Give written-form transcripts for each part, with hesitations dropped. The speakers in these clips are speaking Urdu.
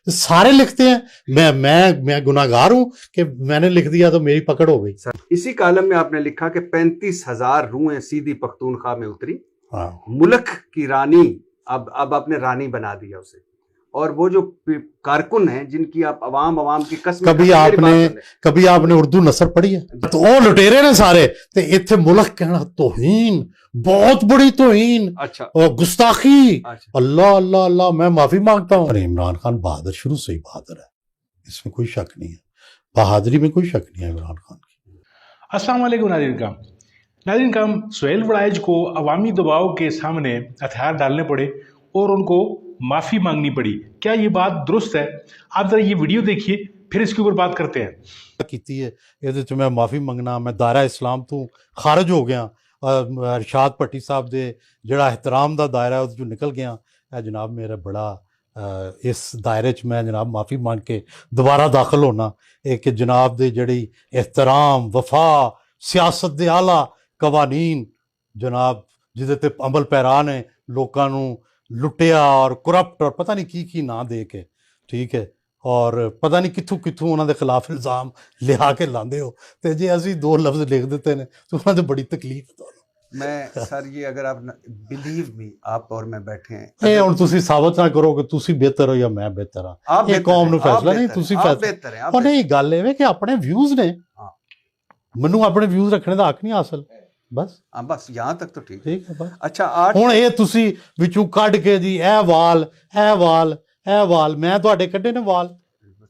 سارے لکھتے ہیں. میں گناہگار ہوں کہ میں نے لکھ دیا تو میری پکڑ ہو گئی. اسی کالم میں آپ نے لکھا کہ 35,000 روحیں سیدھی پختونخوا میں اتری. ہاں ملک کی رانی اب آپ نے رانی بنا دیا اسے. اور وہ جو کارکن ہیں جن کی آپ عوام کی قسم کبھی آپ نے اردو نثر پڑھی ہے تو وہ لٹیرے نے سارے تے ایتھے ملک کہنا توہین, بہت بڑی توہین اور گستاخی. اللہ اللہ اللہ, میں معافی مانگتا ہوں. عمران خان بہادر شروع سے ہی بہادر ہے, اس میں کوئی شک نہیں ہے, بہادری میں کوئی شک نہیں ہے عمران خان کی. السلام علیکم ناظرین کرام. سہیل وڑائچ کو عوامی دباؤ کے سامنے ہتھیار ڈالنے پڑے اور ان کو معافی مانگنی پڑی. کیا یہ بات درست ہے؟ آپ ذرا یہ ویڈیو دیکھیے, پھر اس کے اوپر بات کرتے ہیں. کیتی ہے یہ میں معافی منگنا, میں دائرہ اسلام تو خارج ہو گیا. ارشاد پٹی صاحب دے جڑا احترام دا دائرہ ہے جو نکل گیا ہے جناب. میرا بڑا اس دائرے چ میں جناب معافی مانگ کے دوبارہ داخل ہونا ایک جناب دے جڑی احترام وفا سیاست دے اعلیٰ قوانین جناب جدے تے عمل پیرا نے لوکاں نو لٹیا اور کرپٹ اور پتہ نہیں کی نہ دے کے, ٹھیک ہے, اور پتہ نہیں کتھوں انہوں دے خلاف الزام لیا کے لاندے ہو تے جی اسی دو لفظ لکھ دیتے ہیں تو انہوں نے بڑی تکلیف ہے. میں سر یہ اگر آپ بلیو می آپ اور میں بیٹھے ہیں اے ہن تسی ثابت نہ کرو کہ تسی بہتر ہو یا میں بہتر ہاں, یہ قوم نو فیصلہ نہیں, تسی فیصلہ اور نہیں. گل اے کہ اپنے ویوز نے, منوں اپنے ویوز رکھنے دا حق نہیں حاصل. بس یہاں تک تو ٹھیک ہے. بس اچھا ہن اے تسی وچوں کڈ کے جی اے وال میں تواڈے کڈے نے وال,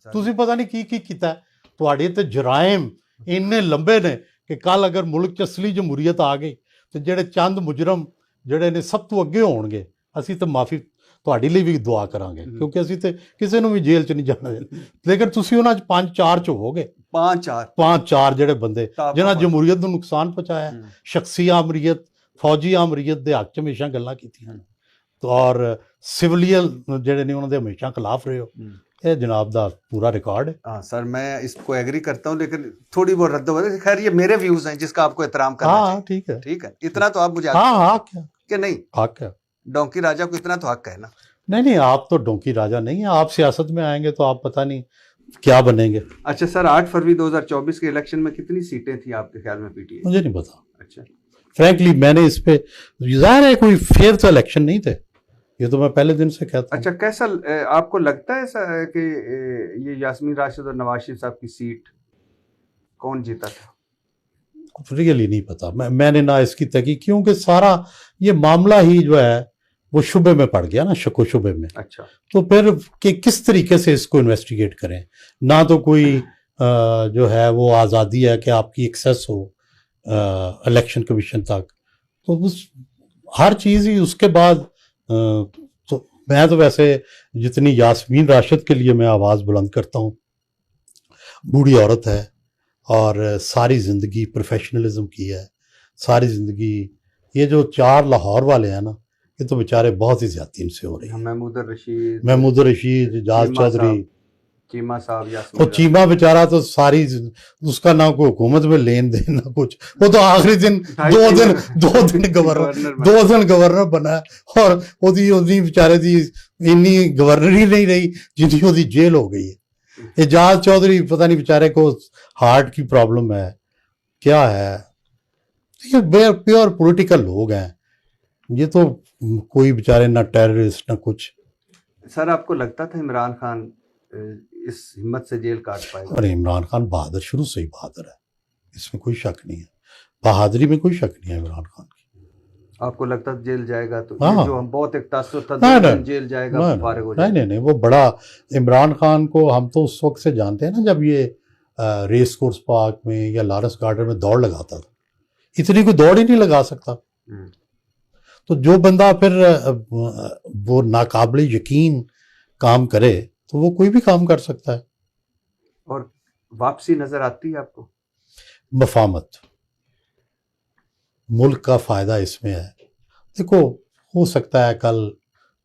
تسی پتہ نہیں کی کیتا ہے. تواڈے تے جرائم اننے لمبے نے کہ کل اگر ملک چ اصلی جمہوریت آ گئی تو جڑے چند مجرم جڑے نے سب تو اگے ہون گے, اسی تو معافی تواڈی لیے بھی دعا کران گے کیونکہ اسی تے کسے نو بھی جیل چ نہیں جانا دینا. لیکن تسی انہاں چ 5-4 ہوو گے, 5-4 جڑے بندے جنہاں جمہوریت نو نقصان پہنچایا, شخصی آمریت فوجی آمریت دے حق چ ہمیشہ گلاں کیتیاں تو اور سویلین جڑے نے انہاں دے ہمیشہ خلاف رہے ہو. یہ جناب دا پورا ریکارڈ ہے. ہاں سر میں اس کو ایگری کرتا ہوں, لیکن تھوڑی بہت رد و بدل. خیر یہ میرے ویوز ہیں جس کا آپ کو احترام کرنا چاہیے. ٹھیک ہے, اتنا تو آپ مجھے حق ہے کہ نہیں؟ حق ہے. ڈونکی راجہ کو اتنا تو حق ہے نا. نہیں آپ تو ڈونکی راجہ نہیں ہیں, آپ سیاست میں آئیں گے تو آپ پتہ نہیں کیا بنیں گے. اچھا سر 8 فروری 2024 کے الیکشن میں کتنی سیٹیں تھیں آپ کے خیال میں پی ٹی آئی؟ مجھے نہیں پتا. اچھا فرینکلی میں نے اس پہ ظاہر ہے کوئی فیئر تو الیکشن نہیں تھے, یہ تو میں پہلے دن سے کہتا ہوں. اچھا کیسا آپ کو لگتا ہے کہ یہ یاسمین راشد اور نواز شریف صاحب کی سیٹ کون جیتا تھا؟ ریئلی نہیں پتا, میں نے نہ اس کی تحقیق, کیونکہ سارا یہ معاملہ ہی جو ہے وہ شبے میں پڑ گیا نا, شک و شبے میں. اچھا تو پھر کہ کس طریقے سے اس کو انویسٹیگیٹ کریں, نہ تو کوئی جو ہے وہ آزادی ہے کہ آپ کی ایکسیس ہو الیکشن کمیشن تک, تو ہر چیز ہی اس کے بعد. تو میں تو ویسے جتنی یاسمین راشد کے لیے میں آواز بلند کرتا ہوں, بوڑھی عورت ہے اور ساری زندگی پروفیشنلزم کی ہے, ساری زندگی. یہ جو 4 لاہور والے ہیں نا, یہ تو بیچارے بہت ہی زیادتی ان سے ہو رہی ہیں. محمود الرشید, اعجاز چودھری, چیمہ صاحب, وہ چیمہ بیچارہ تو ساری اس کا نہ کوئی حکومت میں لین دین نہ کچھ, وہ تو آخری دن 2 دن گورنر بنا ہے اور وہ بیچارے دی انی گورنر ہی نہیں رہی جتنی وہ جیل ہو گئی ہے. اعجاز چودھری پتہ نہیں بیچارے کو ہارٹ کی پرابلم ہے کیا ہے. یہ پیور پولیٹیکل لوگ ہیں, یہ تو کوئی بیچارے نہ ٹیررسٹ نہ کچھ. سر آپ کو لگتا تھا عمران خان اس ہمت سے جیل کاٹ پائے گا؟ اور عمران خان بہادر شروع سے ہی بہادر ہے, اس میں کوئی شک نہیں ہے, بہادری میں کوئی شک نہیں ہے عمران خان کی. آپ کو لگتا تھا جیل جائے گا تو جو ہم بہت ایک تاثر تھا جیل جائے گا فارغ ہو جائے گا؟ نہیں, وہ بڑا عمران خان کو ہم تو اس وقت سے جانتے ہیں نا جب یہ ریس کورس پارک میں یا لارنس گارڈن میں دوڑ لگاتا تھا. اتنی کوئی دوڑ ہی نہیں لگا سکتا. تو جو بندہ پھر وہ ناقابل یقین کام کرے تو وہ کوئی بھی کام کر سکتا ہے. اور واپسی نظر آتی ہے آپ کو؟ مفاہمت, ملک کا فائدہ اس میں ہے. دیکھو ہو سکتا ہے کل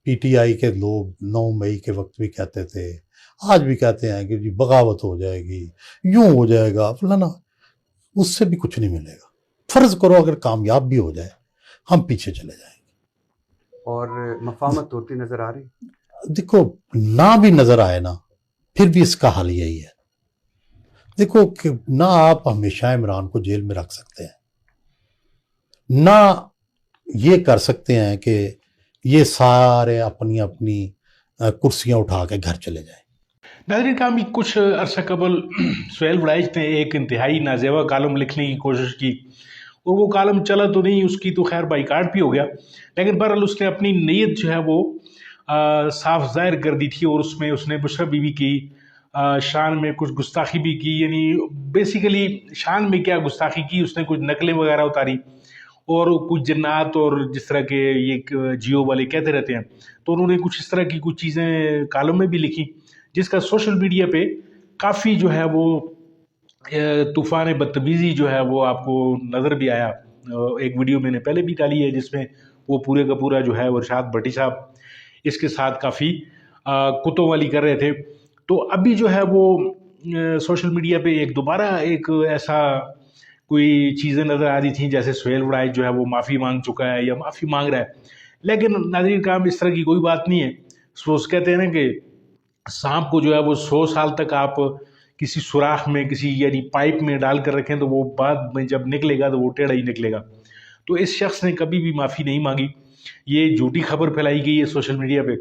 پی ٹی آئی کے لوگ 9 مئی کے وقت بھی کہتے تھے, آج بھی کہتے ہیں کہ جی بغاوت ہو جائے گی, یوں ہو جائے گا فلانا, اس سے بھی کچھ نہیں ملے گا. فرض کرو اگر کامیاب بھی ہو جائے ہم پیچھے چلے جائیں گے. اور مفاہمت ہوتی نظر آ رہی؟ دیکھو نہ بھی نظر آئے نا پھر بھی اس کا حل یہی ہے. دیکھو کہ نہ آپ ہمیشہ عمران کو جیل میں رکھ سکتے ہیں، نہ یہ کر سکتے ہیں کہ یہ سارے اپنی اپنی کرسیاں اٹھا کے گھر چلے جائیں. ناظرین کرام، کچھ عرصہ قبل سہیل وڑائچ نے ایک انتہائی نازیبا کالم لکھنے کی کوشش کی، اور وہ کالم چلا تو نہیں، اس کی تو خیر بائیکاٹ بھی ہو گیا، لیکن بہرحال اس نے اپنی نیت جو ہے وہ صاف ظاہر کر دی تھی، اور اس میں اس نے بشرا بیوی کی شان میں کچھ گستاخی بھی کی. یعنی بیسیکلی شان میں کیا گستاخی کی، اس نے کچھ نقلیں وغیرہ اتاری اور کچھ جنات اور جس طرح کے یہ جیو والے کہتے رہتے ہیں، تو انہوں نے کچھ اس طرح کی کچھ چیزیں کالم میں بھی لکھی، جس کا سوشل میڈیا پہ کافی جو ہے وہ طوفان بدتمیزی جو ہے وہ آپ کو نظر بھی آیا. ایک ویڈیو میں نے پہلے بھی ڈالی ہے جس میں وہ پورے کا پورا جو ہے وہ ارشاد بھٹی صاحب اس کے ساتھ کافی کتوں والی کر رہے تھے. تو ابھی جو ہے وہ سوشل میڈیا پہ ایک دوبارہ ایک ایسا کوئی چیزیں نظر آ رہی تھیں جیسے سہیل وڑائچ جو ہے وہ معافی مانگ چکا ہے یا معافی مانگ رہا ہے. لیکن ناظرین کرام، اس طرح کی کوئی بات نہیں ہے. سوچ کہتے ہیں نا کہ سانپ کو جو ہے وہ 100 سال تک آپ کسی سوراخ میں کسی یعنی پائپ میں ڈال کر رکھیں تو وہ بعد میں جب نکلے گا تو وہ ٹیڑھا ہی نکلے گا. تو اس شخص نے کبھی بھی معافی نہیں مانگی. یہ جھوٹی خبر پھیلائی گئی ہے سوشل میڈیا پہ،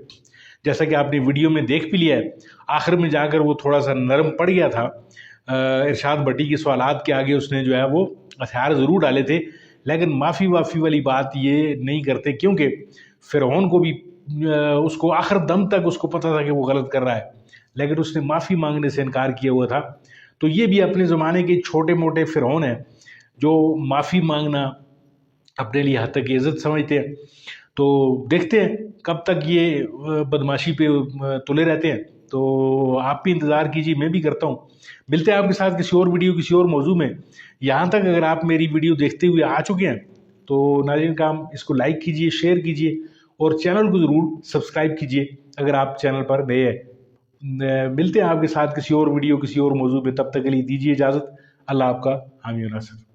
جیسا کہ آپ نے ویڈیو میں دیکھ بھی لیا ہے. آخر میں جا کر وہ تھوڑا سا نرم پڑ گیا تھا. ارشاد بھٹی کے سوالات کے آگے اس نے جو ہے وہ ہتھیار ضرور ڈالے تھے، لیکن معافی والی بات یہ نہیں کرتے، کیونکہ فرعون کو بھی اس کو آخر دم تک اس کو پتہ تھا کہ وہ غلط کر رہا ہے، لیکن اس نے معافی مانگنے سے انکار کیا ہوا تھا. تو یہ بھی اپنے زمانے کے چھوٹے موٹے فرعون ہیں جو معافی مانگنا اپنے لیے حد تک عزت سمجھتے ہیں. تو دیکھتے ہیں کب تک یہ بدماشی پہ تلے رہتے ہیں. تو آپ بھی انتظار کیجیے، میں بھی کرتا ہوں. ملتے ہیں آپ کے ساتھ کسی اور ویڈیو کسی اور موضوع میں. یہاں تک اگر آپ میری ویڈیو دیکھتے ہوئے آ چکے ہیں تو ناظرین کرام اس کو لائک کیجیے، شیئر کیجیے اور چینل کو ضرور سبسکرائب کیجیے اگر آپ چینل پر نئے ہیں. ملتے ہیں آپ کے ساتھ کسی اور ویڈیو کسی اور موضوع میں. تب تک کے لیے دیجیے اجازت. اللہ آپ کا حامی و ناصر.